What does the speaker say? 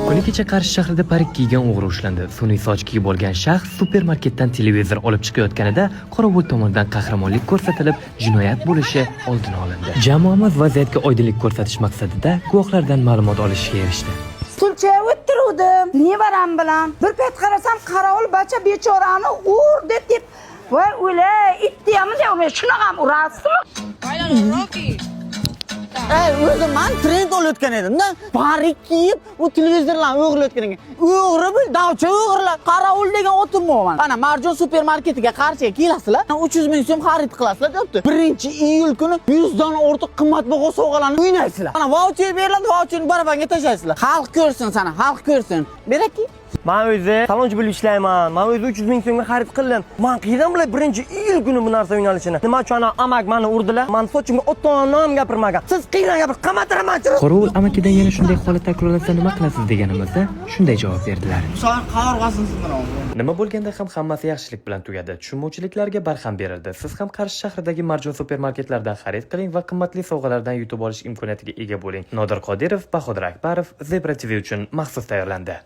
Kuni kecha Qarshi shahrida parik kiygan o'g'ri ushlandi. Sun'iy soch kiyib olgan shaxs supermarketdan televizor olib chiqayotganida qorovul tomonidan qahramonlik ko'rsatilib, jinoyat bo'lishi oldini olindi. Jamoamiz vaziyatga oydinlik ko'rsatish maqsadida guvohlardan ma'lumot olishga erishdi. Stulchaga o'tiruvdim, nevaram bilan. Bir payt qarasam, qarovul bacha bechorani urdi deb, voy o'lay, itdiyami deb, shunaqa urasizmi? Rocky. O'zim men trend olayotgan edim-da. Parik kiyib, u televizorlarni o'g'irlayotgan ekan. O'g'ri bil, davcha o'g'irlar. Qarovul degan otimman. Ana Marjon supermarketiga qarshiga kelasizlar. 300 ming so'm xarid qilasizlar, debdi. 1-iyul kuni 100 dona ortiq qimmatbaho sovg'alarni o'ynaysizlar. Ana voucher beriladi, voucherni barabarga tashlaysizlar. Xalq ko'rsin sana, xalq ko'rsin. Beraki. Men o'zi salonchi bo'lib ishlayman. Men o'zi 300 ming so'mga xarid qildim. Men qayerdan bilay 1-iyul kuni bu narsa o'ynalishini? Nima uchun amak meni urdilar? Men sochimga ota-onam gapirmagan. Siz qiylan gapirib qamatiraman. Qorovul amakidan yana shunday holat takrorlansa nima qilasiz deganimizda shunday javob berdilar. Qavarg'asini sindiram. Nima bo'lganda ham hammasi yaxshilik bilan tugadi. Tushunmovchiliklarga barham berildi. Siz ham Qarshi shahridagi Marjon supermarketlardan xarid qiling va qimmatli sovg'alardan yutib olish imkoniyatiga ega bo'ling. Nodir Qodirov, Bahodir Akbarov, Zebra TV uchun maxsus tayyorlandi.